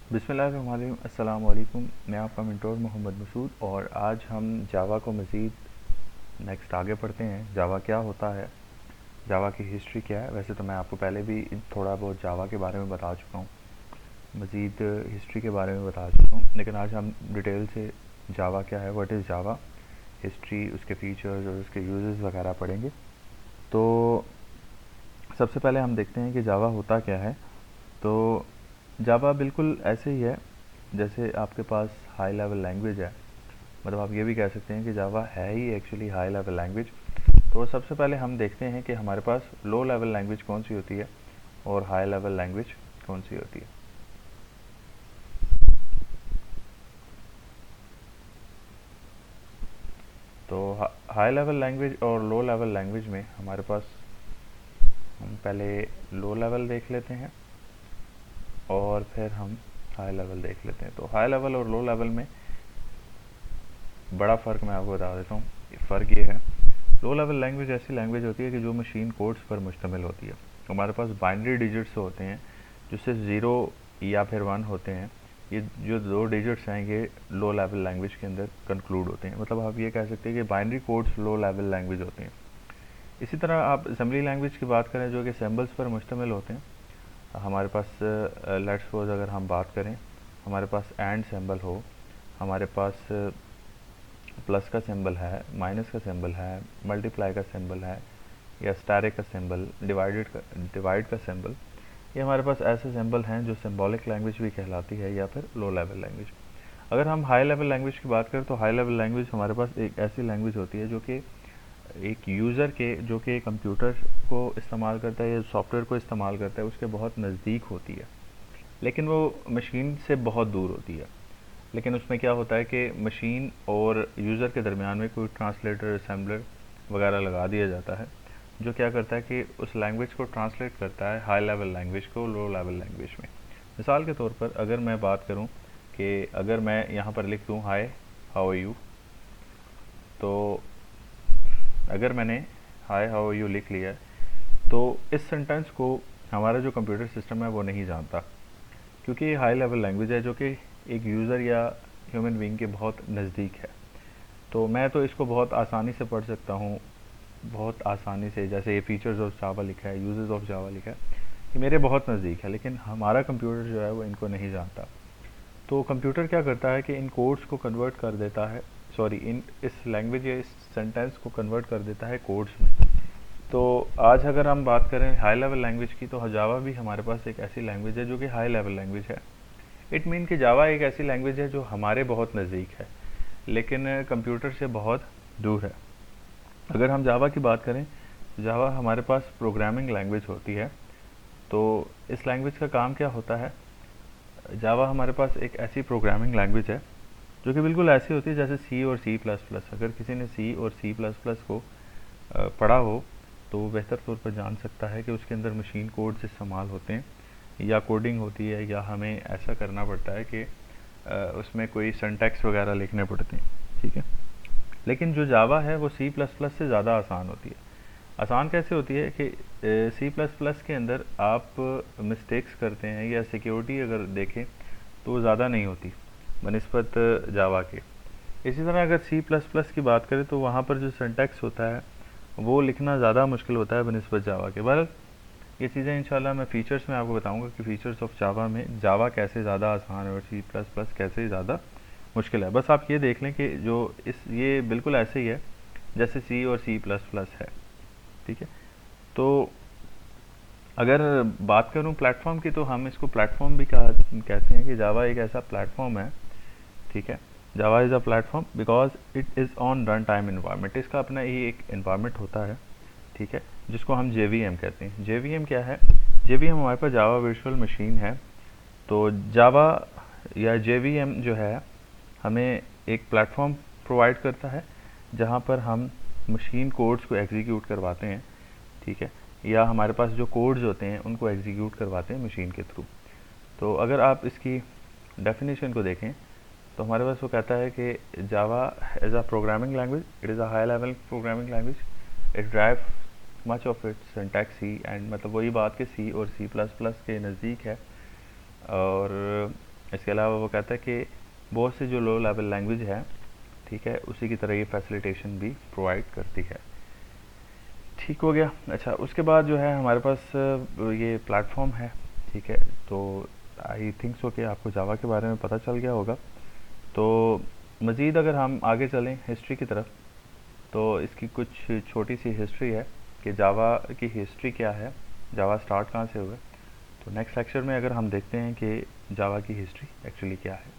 बिस्मिल्लाहिर्रहमानिर्रहीम। अस्सलाम वालेकुम। मैं आपका मेंटोर मोहम्मद मसूद और आज हम जावा को मज़ीद नेक्स्ट आगे पढ़ते हैं। जावा क्या होता है, जावा की हिस्ट्री क्या है। वैसे तो मैं आपको पहले भी थोड़ा बहुत जावा के बारे में बता चुका हूँ, मज़ीद हिस्ट्री के बारे में बता चुका हूँ, लेकिन आज हम डिटेल से जावा क्या है, व्हाट इज़ जावा, हिस्ट्री, उसके फीचर्स और उसके यूजेस वगैरह पढ़ेंगे। तो सबसे पहले हम देखते हैं कि जावा होता क्या है। तो जावा बिल्कुल ऐसे ही है जैसे आपके पास हाई लेवल लैंग्वेज है, मतलब आप ये भी कह सकते हैं कि जावा है ही एक्चुअली हाई लेवल लैंग्वेज। तो सबसे पहले हम देखते हैं कि हमारे पास लो लेवल लैंग्वेज कौन सी होती है और हाई लेवल लैंग्वेज कौन सी होती है। तो हाई लेवल लैंग्वेज और लो लेवल लैंग्वेज में हमारे पास, हम पहले लो लेवल देख लेते हैं और फिर हम हाई लेवल देख लेते हैं। तो हाई लेवल और लो लेवल में बड़ा फ़र्क मैं आपको बता देता हूँ। फ़र्क ये है, लो लेवल लैंग्वेज ऐसी लैंग्वेज होती है कि जो मशीन कोड्स पर मुश्तमिल होती है। हमारे पास बाइनरी डिजिट्स होते हैं जो सिर्फ ज़ीरो या फिर वन होते हैं। ये जो दो डिजिट्स हैं ये लो लेवल लैंग्वेज के अंदर कंक्लूड होते हैं, मतलब आप ये कह सकते हैं कि binary codes low level language होते हैं। इसी तरह आप असेंबली लैंग्वेज की बात करें जो कि सिंबल्स पर मुश्तमिल होते हैं। हमारे पास लेट्स सपोज अगर हम बात करें, हमारे पास एंड सिंबल हो, हमारे पास प्लस का सिंबल है, माइनस का सिंबल है, मल्टीप्लाई का सिंबल है, या स्टारिक का सिंबल, डिवाइड का सिंबल, ये हमारे पास ऐसे सिंबल हैं जो सिंबॉलिक लैंग्वेज भी कहलाती है या फिर लो लेवल लैंग्वेज। अगर हम हाई लेवल लैंग्वेज की बात करें तो हाई लेवल लैंग्वेज हमारे पास एक ऐसी लैंग्वेज होती है जो कि एक यूज़र के, जो कि कंप्यूटर को इस्तेमाल करता है या सॉफ्टवेयर को इस्तेमाल करता है, उसके बहुत नज़दीक होती है, लेकिन वो मशीन से बहुत दूर होती है। लेकिन उसमें क्या होता है कि मशीन और यूज़र के दरमियान में कोई ट्रांसलेटर, असेंबलर वगैरह लगा दिया जाता है, जो क्या करता है कि उस लैंग्वेज को ट्रांसलेट करता है हाई लेवल लैंग्वेज को लो लेवल लैंग्वेज में। मिसाल के तौर पर अगर मैं बात करूं कि अगर मैं यहाँ पर लिख दूँ हाय हाउ आर यू, तो अगर मैंने हाय हाउ आर यू लिख लिया है तो इस सेंटेंस को हमारा जो कंप्यूटर सिस्टम है वो नहीं जानता, क्योंकि ये हाई लेवल लैंग्वेज है जो कि एक यूज़र या ह्यूमन बीइंग के बहुत नज़दीक है। तो मैं तो इसको बहुत आसानी से पढ़ सकता हूँ, बहुत आसानी से, जैसे ये फीचर्स ऑफ जावा लिखा है, यूजेस ऑफ जावा लिखा है, ये मेरे बहुत नज़दीक है, लेकिन हमारा कंप्यूटर जो है वो इनको नहीं जानता। तो कंप्यूटर क्या करता है कि इन कोड्स को कन्वर्ट कर देता है, सॉरी, इन इस लैंग्वेज या इस सेंटेंस को कन्वर्ट कर देता है कोड्स में। तो आज अगर हम बात करें हाई लेवल लैंग्वेज की, तो जावा भी हमारे पास एक ऐसी लैंग्वेज है जो कि हाई लेवल लैंग्वेज है। इट मीन कि जावा एक ऐसी लैंग्वेज है जो हमारे बहुत नज़दीक है लेकिन कंप्यूटर से बहुत दूर है। अगर हम जावा की बात करें, जावा हमारे पास प्रोग्रामिंग लैंग्वेज होती है। तो इस लैंग्वेज का काम क्या होता है, जावा हमारे पास एक ऐसी प्रोग्रामिंग लैंग्वेज है जो कि बिल्कुल ऐसी होती है जैसे सी और सी प्लस प्लस। अगर किसी ने सी और सी प्लस प्लस को पढ़ा हो तो वो बेहतर तौर पर जान सकता है कि उसके अंदर मशीन कोड्स इस्तेमाल होते हैं या कोडिंग होती है, या हमें ऐसा करना पड़ता है कि उसमें कोई सिंटैक्स वगैरह लिखने पड़ते हैं, ठीक है। लेकिन जो जावा है वो सी प्लस प्लस से ज़्यादा आसान होती है। आसान कैसे होती है कि सी प्लस प्लस के अंदर आप मिस्टेक्स करते हैं या सिक्योरिटी अगर देखें तो वो ज़्यादा नहीं होती बनिस्बत जावा के। इसी तरह अगर सी प्लस प्लस की बात करें तो वहाँ पर जो सिंटैक्स होता है वो लिखना ज़्यादा मुश्किल होता है बनिस्बत जावा के। बहरहाल ये चीज़ें इंशाल्लाह मैं फ़ीचर्स में आपको बताऊंगा कि फ़ीचर्स ऑफ जावा में जावा कैसे ज़्यादा आसान है और सी प्लस प्लस कैसे ज़्यादा मुश्किल है। बस आप ये देख लें कि जो ये बिल्कुल ऐसे ही है जैसे सी और सी प्लस प्लस है, ठीक है। तो अगर बात करूं प्लेटफॉर्म की, तो हम इसको प्लेटफॉर्म भी कहते हैं कि जावा एक ऐसा प्लेटफॉर्म है, ठीक है। जावा is a platform because it is on run time environment. इसका अपना ही एक इन्वायरमेंट होता है, ठीक है, जिसको हम JVM कहते हैं। JVM क्या है? JVM हमारे पास जावा वर्चुअल मशीन है। तो जावा या JVM जो है हमें एक प्लेटफॉर्म प्रोवाइड करता है जहाँ पर हम मशीन कोड्स को एग्जीक्यूट करवाते हैं, ठीक है, या हमारे पास जो कोड्स होते हैं उनको एग्जीक्यूट करवाते हैं मशीन के थ्रू। तो अगर आप इसकी डेफिनेशन को देखें तो हमारे पास वो कहता है कि Java as a programming language, it is a high level programming language, it drive much of it syntax C and, मतलब वही बात कि सी और सी प्लस प्लस के नज़दीक है। और इसके अलावा वो कहता है कि बहुत से जो लो लेवल लैंग्वेज है, ठीक है, उसी की तरह ये फैसिलिटेशन भी प्रोवाइड करती है। ठीक हो गया। अच्छा, उसके बाद जो है हमारे पास ये प्लेटफॉर्म है, ठीक है। तो आई थिंक सो कि आपको जावा के बारे में पता चल गया होगा। तो मज़ीद अगर हम आगे चलें हिस्ट्री की तरफ, तो इसकी कुछ छोटी सी हिस्ट्री है कि जावा की हिस्ट्री क्या है, जावा स्टार्ट कहाँ से हुआ। तो नेक्स्ट लेक्चर में अगर हम देखते हैं कि जावा की हिस्ट्री एक्चुअली क्या है।